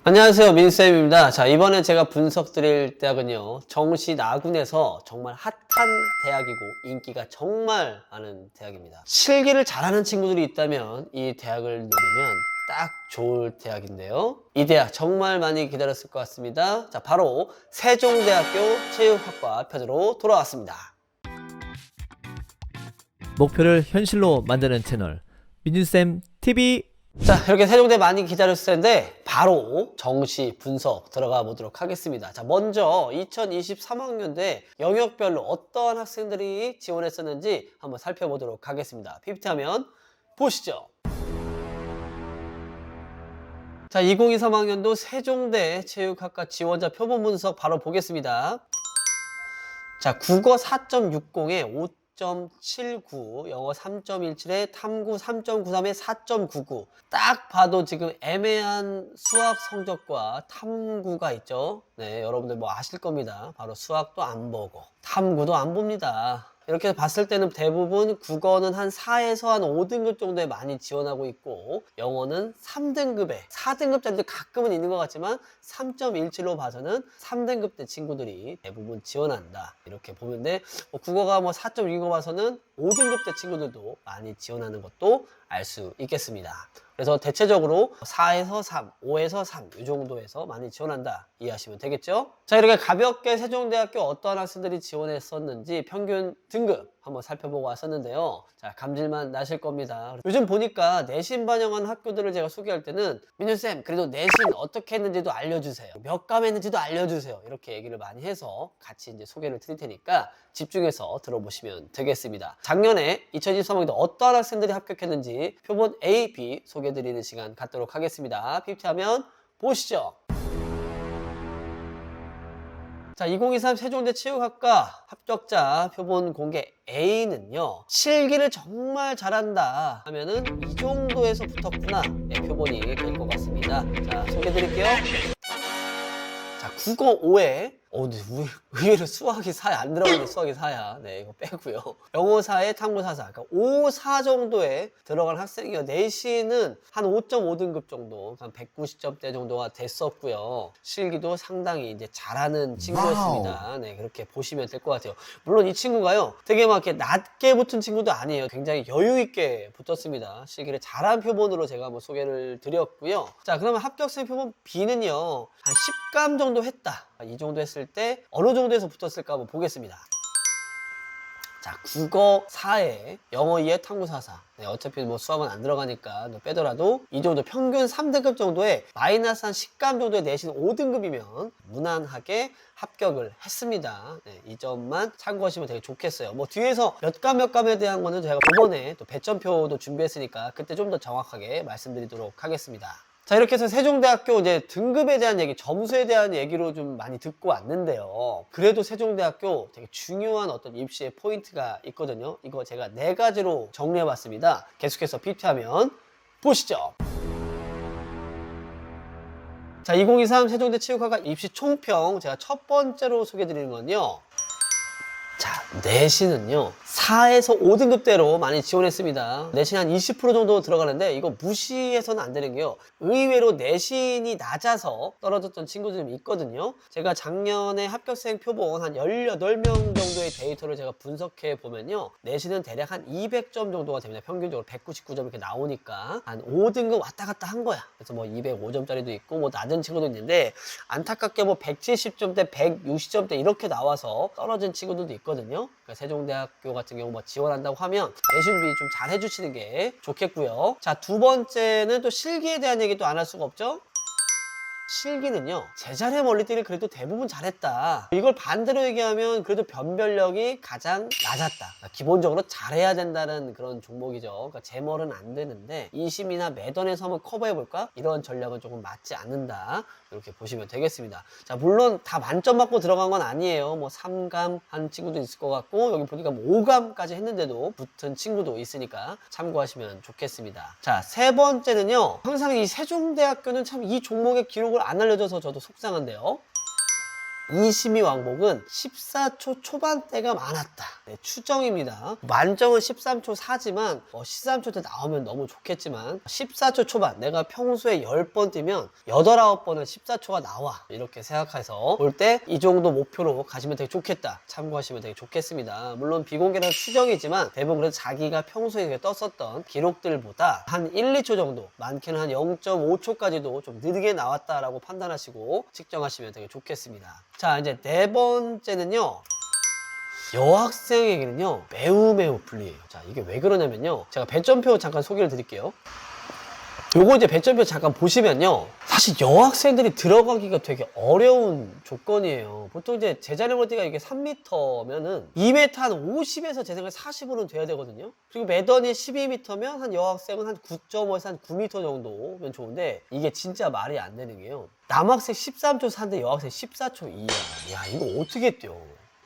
안녕하세요, 민쌤입니다. 자, 이번에 제가 분석 드릴 대학은요, 정시 나군에서 정말 핫한 대학이고 인기가 정말 많은 대학입니다. 실기를 잘하는 친구들이 있다면 이 대학을 노리면 딱 좋을 대학인데요. 이 대학 정말 많이 기다렸을 것 같습니다. 자, 바로 세종대학교 체육학과 편으로 돌아왔습니다. 목표를 현실로 만드는 채널 민준쌤 TV. 자, 이렇게 세종대 많이 기다렸을 텐데 바로 정시 분석 들어가 보도록 하겠습니다. 자, 먼저 2023학년대 영역별로 어떠한 학생들이 지원했었는지 한번 살펴보도록 하겠습니다. PPT하면 보시죠. 자, 2023학년도 세종대 체육학과 지원자 표본 분석 바로 보겠습니다. 자, 국어 4.60에 5.79, 영어 3.17에 탐구 3.93에 4.99. 딱 봐도 지금 애매한 수학 성적과 탐구가 있죠. 네, 여러분들 뭐 아실 겁니다. 바로 수학도 안 보고 탐구도 안 봅니다. 이렇게 봤을 때는 대부분 국어는 한 4에서 한 5등급 정도에 많이 지원하고 있고, 영어는 3등급에 4등급짜리도 가끔은 있는 것 같지만 3.17로 봐서는 3등급대 친구들이 대부분 지원한다, 이렇게 보는데, 국어가 뭐 4.6인 거 봐서는 5등급대 친구들도 많이 지원하는 것도 알 수 있겠습니다. 그래서 대체적으로 4에서 3, 5에서 3 이 정도에서 많이 지원한다 이해하시면 되겠죠? 자, 이렇게 가볍게 세종대학교 어떠한 학생들이 지원했었는지 평균 등급 한번 살펴보고 왔었는데요. 자, 감질만 나실 겁니다. 요즘 보니까 내신 반영한 학교들을 제가 소개할 때는 민준쌤, 그래도 내신 어떻게 했는지도 알려주세요, 몇 감 했는지도 알려주세요, 이렇게 얘기를 많이 해서 같이 이제 소개를 드릴 테니까 집중해서 들어보시면 되겠습니다. 작년에 2023학년도 어떠한 학생들이 합격했는지 표본 A, B 소개해드리는 시간 갖도록 하겠습니다. PPT하면 보시죠. 자, 2023 세종대 체육학과 합격자 표본 공개 A는요, 실기를 정말 잘한다 하면은 이 정도에서 붙었구나, 네, 표본이 될 것 같습니다. 자, 소개해드릴게요. 자, 국어 5에 근데 의외로 수학이 4에 안 들어가는데 수학이 4야. 네, 이거 빼고요. 영어 4에 탐구 4, 그러니까 5, 4 정도에 들어간 학생이요. 내신은 한 5.5등급 정도, 한 190점대 정도가 됐었고요. 실기도 상당히 이제 잘하는 친구였습니다. 네, 그렇게 보시면 될 것 같아요. 물론 이 친구가요, 되게 막 이렇게 낮게 붙은 친구도 아니에요. 굉장히 여유 있게 붙었습니다. 실기를 잘한 표본으로 제가 한번 소개를 드렸고요. 자, 그러면 합격생 표본 B는요, 한 10감 정도 했다, 이 정도 했을 때 어느 정도에서 붙었을까 한번 보겠습니다. 자, 국어 4에 영어 2에 탐구 4, 4. 네, 어차피 뭐 수학은 안 들어가니까 빼더라도 이 정도 평균 3등급 정도에 마이너스 한 10감 정도의 내신 5등급이면 무난하게 합격을 했습니다. 네, 이 점만 참고하시면 되게 좋겠어요. 뭐 뒤에서 몇 감에 대한 거는 제가 이번에 또 배점표도 준비했으니까 그때 좀 더 정확하게 말씀드리도록 하겠습니다. 자, 이렇게 해서 세종대학교 이제 등급에 대한 얘기, 점수에 대한 얘기로 좀 많이 듣고 왔는데요. 그래도 세종대학교 되게 중요한 어떤 입시의 포인트가 있거든요. 이거 제가 4가지로 정리해봤습니다. 계속해서 PPT하면 보시죠. 자, 2023 세종대 체육학과 입시 총평 제가 첫 번째로 소개해드리는 건요. 자, 내신은요 4에서 5등급대로 많이 지원했습니다. 내신 한 20% 정도 들어가는데 이거 무시해서는 안 되는 게요, 의외로 내신이 낮아서 떨어졌던 친구들이 좀 있거든요. 제가 작년에 합격생 표본 한 18명 정도의 데이터를 제가 분석해 보면요, 내신은 대략 한 200점 정도가 됩니다. 평균적으로 199점 이렇게 나오니까 한 5등급 왔다 갔다 한 거야. 그래서 뭐 205점짜리도 있고 뭐 낮은 친구도 있는데, 안타깝게 뭐 170점대 160점대 이렇게 나와서 떨어진 친구들도 있거든요. 그러니까 세종대학교 같은 경우 뭐 지원한다고 하면 내신 준비 좀 잘 해주시는 게 좋겠고요. 자, 두 번째는 또 실기에 대한 얘기도 안 할 수가 없죠. 실기는요, 제자리에 멀리뛰기를 그래도 대부분 잘했다. 이걸 반대로 얘기하면 그래도 변별력이 가장 낮았다. 그러니까 기본적으로 잘해야 된다는 그런 종목이죠. 그러니까 제멀은 안 되는데 이심이나 매던에서 한번 커버해볼까? 이런 전략은 조금 맞지 않는다, 이렇게 보시면 되겠습니다. 자, 물론 다 만점 받고 들어간 건 아니에요. 뭐 3감 한 친구도 있을 것 같고, 여기 보니까 뭐 5감까지 했는데도 붙은 친구도 있으니까 참고하시면 좋겠습니다. 자, 세 번째는요, 항상 이 세종대학교는 참 이 종목의 기록을 안 알려줘서 저도 속상한데요. 이심희 왕복은 14초 초반대가 많았다. 네, 추정입니다. 만점은 13초 4지만 13초 때 나오면 너무 좋겠지만 14초 초반, 내가 평소에 10번 뛰면 8, 9번은 14초가 나와. 이렇게 생각해서 볼 때 이 정도 목표로 가시면 되게 좋겠다. 참고하시면 되게 좋겠습니다. 물론 비공개라는 추정이지만 대부분 그래도 자기가 평소에 떴었던 기록들보다 한 1, 2초 정도, 많게는 한 0.5초까지도 좀 느리게 나왔다라고 판단하시고 측정하시면 되게 좋겠습니다. 자, 이제 네 번째는요. 여학생에게는요 매우 불리해요. 자, 이게 왜 그러냐면요, 제가 배점표 잠깐 소개를 드릴게요. 요거 이제 배점표 잠깐 보시면요, 사실 여학생들이 들어가기가 되게 어려운 조건이에요. 보통 이제 제자리 멀티가 이게 3m면은 2m 한 50에서 제 생각에 40으로는 돼야 되거든요. 그리고 매던이 12m면 한 여학생은 한 9.5에서 한 9m 정도면 좋은데, 이게 진짜 말이 안 되는 게요, 남학생 13초 4인데 여학생 14초 2야. 야, 이거 어떻게 뛰어?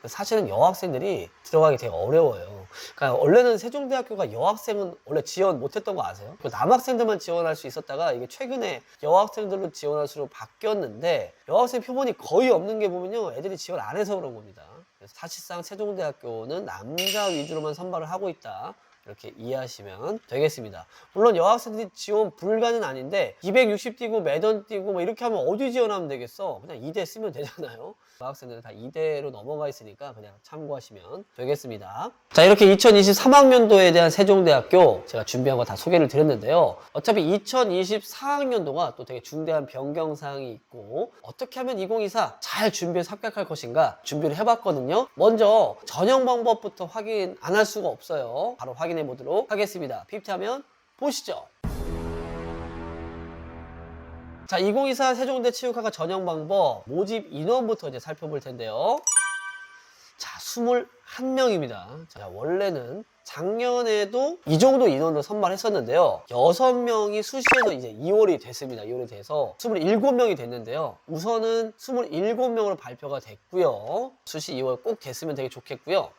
사실은 여학생들이 들어가기 되게 어려워요. 그러니까 원래는 세종대학교가 여학생은 원래 지원 못했던 거 아세요? 남학생들만 지원할 수 있었다가 이게 최근에 여학생들로 지원할 수로 바뀌었는데, 여학생 표본이 거의 없는 게 보면요, 애들이 지원 안 해서 그런 겁니다. 그래서 사실상 세종대학교는 남자 위주로만 선발을 하고 있다, 이렇게 이해하시면 되겠습니다. 물론 여학생들이 지원 불가는 아닌데 260 뛰고 매던 뛰고 뭐 이렇게 하면 어디 지원하면 되겠어? 그냥 2대 쓰면 되잖아요. 여학생들은 다 2대로 넘어가 있으니까 그냥 참고하시면 되겠습니다. 자, 이렇게 2023학년도에 대한 세종대학교 제가 준비한 거 다 소개를 드렸는데요. 어차피 2024학년도가 또 되게 중대한 변경사항이 있고, 어떻게 하면 2024 잘 준비해서 합격할 것인가 준비를 해봤거든요. 먼저 전형 방법부터 확인 안 할 수가 없어요. 바로 확인해 보도록 하겠습니다. PPT하면 보시죠. 자, 2024 세종대 체육학과 전형 방법 모집 인원부터 이제 살펴볼 텐데요. 자, 21명입니다. 자, 원래는 작년에도 이 정도 인원으로 선발했었는데요. 6명이 수시에서 이제 2월이 됐습니다. 2월이 돼서 27명이 됐는데요. 우선은 27명으로 발표가 됐고요. 수시 2월 꼭 됐으면 되게 좋겠고요.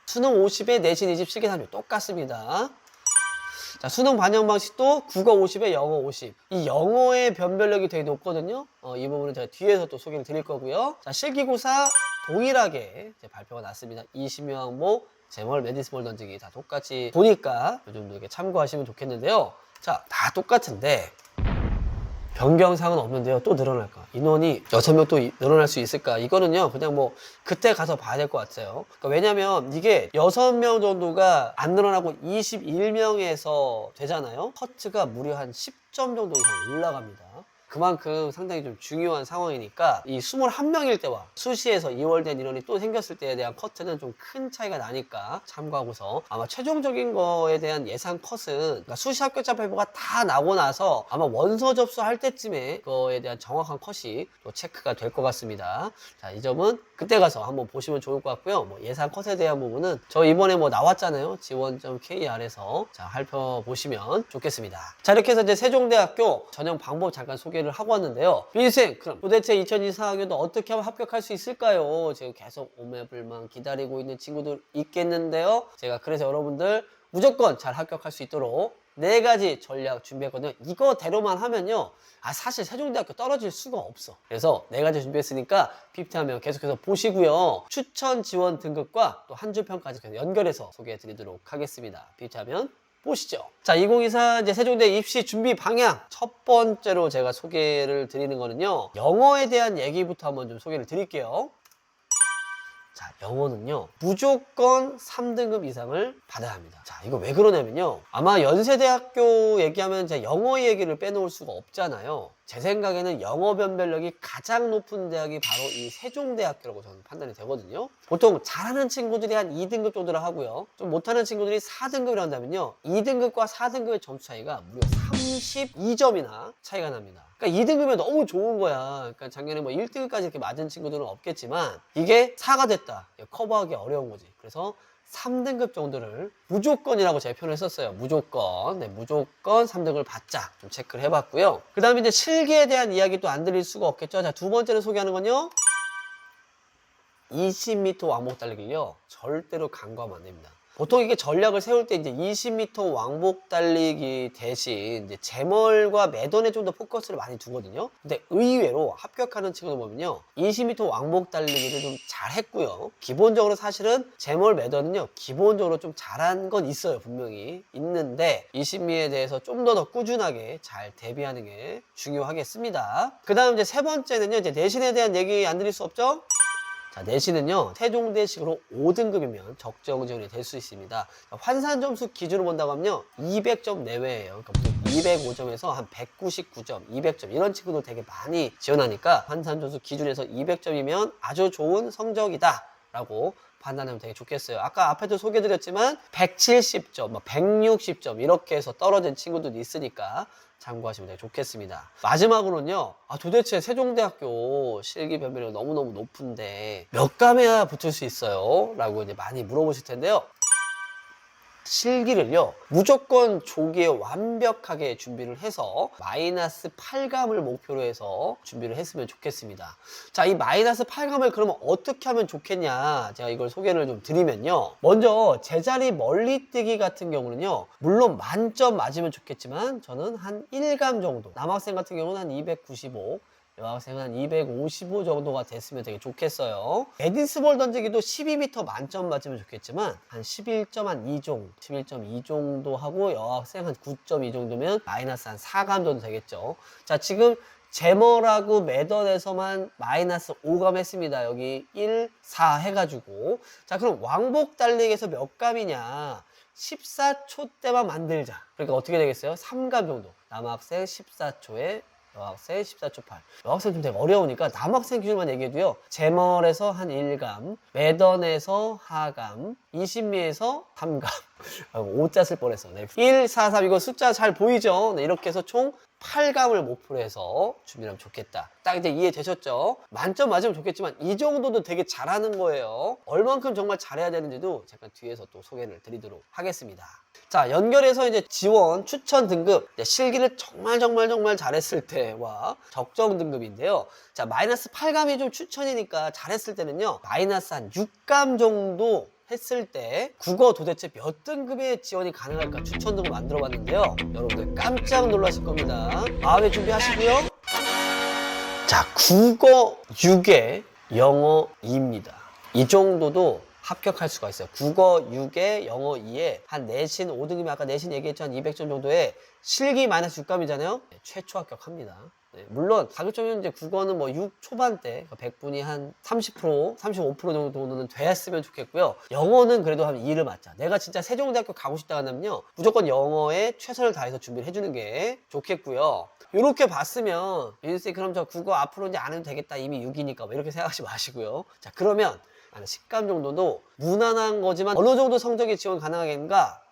수능 50에 내신 20, 실기 30 똑같습니다. 자, 수능 반영 방식도 국어 50에 영어 50. 이 영어의 변별력이 되게 높거든요. 이 부분은 제가 뒤에서 또 소개를 드릴 거고요. 자, 실기고사 동일하게 이제 발표가 났습니다. 20명 항목, 제멀, 매디스볼 던지기 다 똑같이 보니까 요즘도 이렇게 참고하시면 좋겠는데요. 자, 다 똑같은데 변경사항은 없는데요. 또 늘어날까? 인원이 6명 또 늘어날 수 있을까? 이거는요, 그냥 뭐 그때 가서 봐야 될 것 같아요. 그러니까 왜냐면 이게 6명 정도가 안 늘어나고 21명에서 되잖아요. 커트가 무려 한 10점 정도 이상 올라갑니다. 그만큼 상당히 좀 중요한 상황이니까 이 21명일 때와 수시에서 2월 된 인원이 또 생겼을 때에 대한 커트는 좀 큰 차이가 나니까 참고하고서, 아마 최종적인 거에 대한 예상 컷은 그러니까 수시 합격자 발표가 다 나고 나서 아마 원서 접수할 때쯤에 그거에 대한 정확한 컷이 또 체크가 될 것 같습니다. 자, 이 점은 그때 가서 한번 보시면 좋을 것 같고요. 뭐 예상 컷에 대한 부분은 저 이번에 뭐 나왔잖아요. 지원.kr에서 자, 살펴보시면 좋겠습니다. 자, 이렇게 해서 이제 세종대학교 전형 방법 잠깐 소개를 하고 왔는데요. 민희쌤, 그럼 도대체 2024학년도 어떻게 하면 합격할 수 있을까요? 지금 계속 오매불만 기다리고 있는 친구들 있겠는데요. 제가 그래서 여러분들 무조건 잘 합격할 수 있도록 4가지 전략 준비했거든요. 이거대로만 하면요, 사실 세종대학교 떨어질 수가 없어. 그래서 4가지 준비했으니까 PPT하면 계속해서 보시고요. 추천 지원 등급과 또 한 줄 평까지 연결해서 소개해 드리도록 하겠습니다. PPT하면 보시죠. 자, 2024 이제 세종대 입시 준비 방향 첫 번째로 제가 소개를 드리는 거는요, 영어에 대한 얘기부터 한번 좀 소개를 드릴게요. 자, 영어는요 무조건 3등급 이상을 받아야 합니다. 자, 이거 왜 그러냐면요, 아마 연세대학교 얘기하면 제가 영어 얘기를 빼놓을 수가 없잖아요. 제 생각에는 영어 변별력이 가장 높은 대학이 바로 이 세종대학교라고 저는 판단이 되거든요. 보통 잘하는 친구들이 한 2등급 정도를 하고요, 좀 못하는 친구들이 4등급을 한다면요, 2등급과 4등급의 점수 차이가 무려 32점이나 차이가 납니다. 그러니까 2등급이 너무 좋은 거야. 그러니까 작년에 뭐 1등급까지 이렇게 맞은 친구들은 없겠지만 이게 4가 됐다, 커버하기 어려운 거지. 그래서 3등급 정도를 무조건이라고 제가 표현을 했었어요. 무조건. 네, 무조건 3등급을 받자. 좀 체크를 해봤고요. 그 다음에 이제 실기에 대한 이야기 또 안 드릴 수가 없겠죠. 자, 두 번째로 소개하는 건요, 20m 왕복 달리기를요 절대로 간과하면 안 됩니다. 보통 이게 전략을 세울 때 이제 20m 왕복 달리기 대신 이제 제멀과 매던에 좀 더 포커스를 많이 두거든요. 근데 의외로 합격하는 친구들 보면요, 20m 왕복 달리기를 좀 잘했고요. 기본적으로 사실은 제멀 매던은요, 기본적으로 좀 잘한 건 있어요. 분명히 있는데 20미에 대해서 좀 더 꾸준하게 잘 대비하는 게 중요하겠습니다. 그 다음 이제 세 번째는요, 이제 내신에 대한 얘기 안 드릴 수 없죠? 자, 내신은요, 세종대식으로 5등급이면 적정 지원이 될 수 있습니다. 환산 점수 기준으로 본다고 하면요, 200점 내외예요. 그러니까 보통 205점에서 한 199점, 200점 이런 친구들 되게 많이 지원하니까 환산 점수 기준에서 200점이면 아주 좋은 성적이다 라고 판단하면 되게 좋겠어요. 아까 앞에도 소개드렸지만 170점, 160점 이렇게 해서 떨어진 친구들도 있으니까 참고하시면 되게 좋겠습니다. 마지막으로는요, 도대체 세종대학교 실기 변별력이 너무너무 높은데 몇 감에야 붙을 수 있어요? 라고 이제 많이 물어보실 텐데요. 실기를요, 무조건 조기에 완벽하게 준비를 해서 마이너스 8감을 목표로 해서 준비를 했으면 좋겠습니다. 자, 이 마이너스 8감을 그러면 어떻게 하면 좋겠냐, 제가 이걸 소개를 좀 드리면요, 먼저 제자리 멀리뛰기 같은 경우는요, 물론 만점 맞으면 좋겠지만 저는 한 1감 정도, 남학생 같은 경우는 한 295, 여학생은 한 255 정도가 됐으면 되게 좋겠어요. 에디스볼 던지기도 12m 만점 맞으면 좋겠지만 한 11.2 정도, 11.2 정도 하고 여학생 한 9.2 정도면 마이너스 한 4감 정도 되겠죠. 자, 지금 제멀하고 매던에서만 마이너스 5감 했습니다. 여기 1, 4 해가지고. 자, 그럼 왕복 달리기에서 몇 감이냐? 14초 때만 만들자. 그러니까 어떻게 되겠어요? 3감 정도. 남학생 14초에 여학생 14초 8. 여학생 좀 되게 어려우니까 남학생 기준만 얘기해도요, 제멀에서 한 1감, 매던에서 하감, 20미에서 3감. 5자 쓸 뻔했어. 네. 1, 4, 3 이거 숫자 잘 보이죠? 네, 이렇게 해서 총 8감을 목표로 해서 준비하면 좋겠다. 딱 이제 이해되셨죠? 만점 맞으면 좋겠지만 이 정도도 되게 잘하는 거예요. 얼만큼 정말 잘해야 되는지도 잠깐 뒤에서 또 소개를 드리도록 하겠습니다. 자, 연결해서 이제 지원, 추천 등급, 실기를 정말 잘했을 때와 적정 등급인데요. 자, 마이너스 8감이 좀 추천이니까 잘했을 때는요, 마이너스 한 6감 정도 했을 때 국어 도대체 몇 등급의 지원이 가능할까 추천 등급 만들어 봤는데요. 여러분들 깜짝 놀라실 겁니다. 마음의 준비하시고요. 자, 국어 6에 영어 2입니다. 이 정도도 합격할 수가 있어요. 국어 6에 영어 2에 한 내신 5등급이 아까 내신 얘기했죠. 한 200점 정도에 실기 마이너스 6감이잖아요. 네, 최초 합격합니다. 네, 물론 가급적이면 이제 국어는 뭐 6 초반대, 100분이 한 30%, 35% 정도는 됐으면 좋겠고요. 영어는 그래도 한 2를 맞자. 내가 진짜 세종대학교 가고 싶다 하면요, 무조건 영어에 최선을 다해서 준비를 해주는 게 좋겠고요. 이렇게 봤으면 민수쌤 그럼 저 국어 앞으로 이제 안 해도 되겠다, 이미 6이니까 뭐 이렇게 생각하지 마시고요. 자, 그러면 한 10감 정도도 무난한 거지만 어느 정도 성적이 지원 가능하겠는가?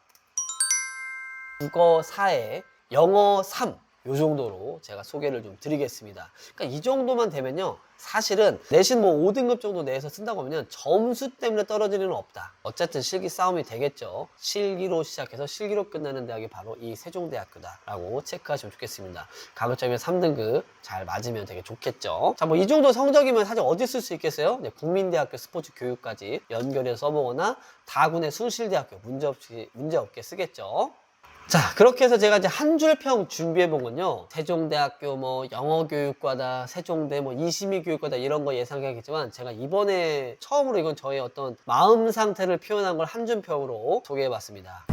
국어 4에 영어 3, 요 정도로 제가 소개를 좀 드리겠습니다. 그러니까 이 정도만 되면요, 사실은 내신 뭐 5등급 정도 내에서 쓴다고 하면 점수 때문에 떨어지는 일은 없다. 어쨌든 실기 싸움이 되겠죠. 실기로 시작해서 실기로 끝나는 대학이 바로 이 세종대학교다 라고 체크하시면 좋겠습니다. 가급적이면 3등급 잘 맞으면 되게 좋겠죠. 자, 뭐 이 정도 성적이면 사실 어디 쓸 수 있겠어요? 네, 국민대학교 스포츠 교육까지 연결해서 써보거나 다군의 숭실대학교 문제없게 쓰겠죠. 자, 그렇게 해서 제가 이제 한 줄 평 준비해 본 건요, 세종대학교 뭐 영어교육과다, 세종대 뭐 이심희 교육과다 이런 거 예상하겠지만 제가 이번에 처음으로 이건 저의 어떤 마음 상태를 표현한 걸 한 줄 평으로 소개해 봤습니다.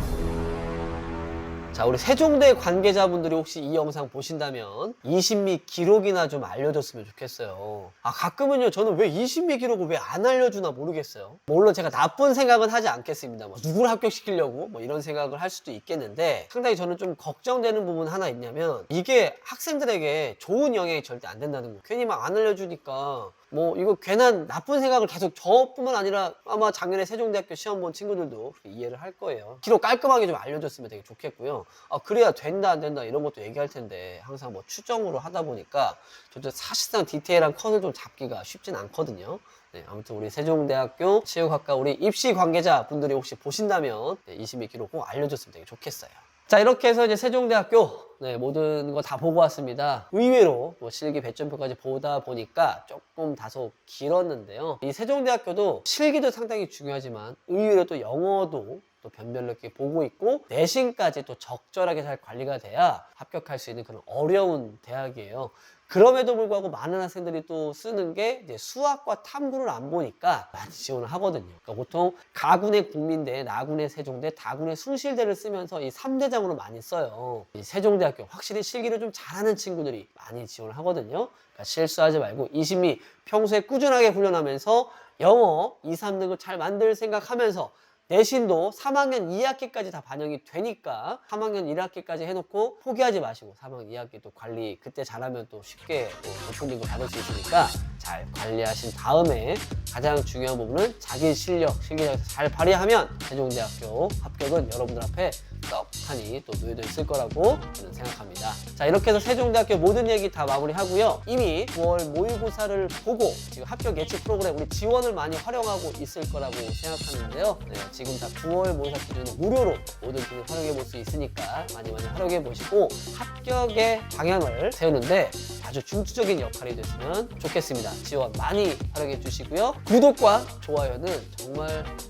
자, 우리 세종대 관계자분들이 혹시 이 영상 보신다면 이심미 기록이나 좀 알려줬으면 좋겠어요. 가끔은요, 저는 왜 이심미 기록을 왜 안 알려주나 모르겠어요. 물론 제가 나쁜 생각은 하지 않겠습니다. 뭐 누구를 합격시키려고 뭐 이런 생각을 할 수도 있겠는데, 상당히 저는 좀 걱정되는 부분 하나 있냐면, 이게 학생들에게 좋은 영향이 절대 안 된다는 거. 괜히 막 안 알려주니까 뭐 이거 괜한 나쁜 생각을 계속, 저뿐만 아니라 아마 작년에 세종대학교 시험 본 친구들도 이해를 할 거예요. 기록 깔끔하게 좀 알려줬으면 되게 좋겠고요. 그래야 된다 안 된다 이런 것도 얘기할 텐데 항상 뭐 추정으로 하다 보니까 저도 사실상 디테일한 컷을 좀 잡기가 쉽진 않거든요. 네, 아무튼 우리 세종대학교 체육학과 우리 입시 관계자 분들이 혹시 보신다면 이심희 기록 꼭 알려줬으면 되게 좋겠어요. 자, 이렇게 해서 이제 세종대학교 모든 거 다 보고 왔습니다. 의외로 뭐 실기 배점표까지 보다 보니까 조금 다소 길었는데요. 이 세종대학교도 실기도 상당히 중요하지만 의외로 또 영어도 또 변별력 있게 보고 있고 내신까지 또 적절하게 잘 관리가 돼야 합격할 수 있는 그런 어려운 대학이에요. 그럼에도 불구하고 많은 학생들이 또 쓰는 게 이제 수학과 탐구를 안 보니까 많이 지원을 하거든요. 그러니까 보통 가군의 국민대, 나군의 세종대, 다군의 숭실대를 쓰면서 이 3대장으로 많이 써요. 이 세종대학교 확실히 실기를 좀 잘하는 친구들이 많이 지원을 하거든요. 그러니까 실수하지 말고 이심이 평소에 꾸준하게 훈련하면서 영어 2, 3등급 잘 만들 생각하면서 내신도 3학년 2학기까지 다 반영이 되니까 3학년 1학기까지 해놓고 포기하지 마시고 3학년 2학기 또 관리 그때 잘하면 또 쉽게 또 높은 등급 받을 수 있으니까 잘 관리하신 다음에 가장 중요한 부분은 자기 실력, 실기력에서 잘 발휘하면 세종대학교 합격은 여러분들 앞에 떡하니 또 놓여져 있을 거라고 저는 생각합니다. 자, 이렇게 해서 세종대학교 모든 얘기 다 마무리하고요. 이미 9월 모의고사를 보고 지금 합격 예측 프로그램 우리 지원을 많이 활용하고 있을 거라고 생각하는데요. 네, 지금 다 9월 모의고사 기준으로 무료로 모든 기능 활용해 볼 수 있으니까 많이 활용해 보시고 합격의 방향을 세우는데 아주 중추적인 역할이 됐으면 좋겠습니다. 지원 많이 활용해 주시고요. 구독과 좋아요는 정말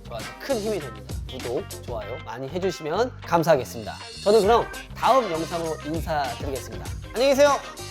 저한테 큰 힘이 됩니다. 구독, 좋아요 많이 해주시면 감사하겠습니다. 저는 그럼 다음 영상으로 인사드리겠습니다. 안녕히 계세요.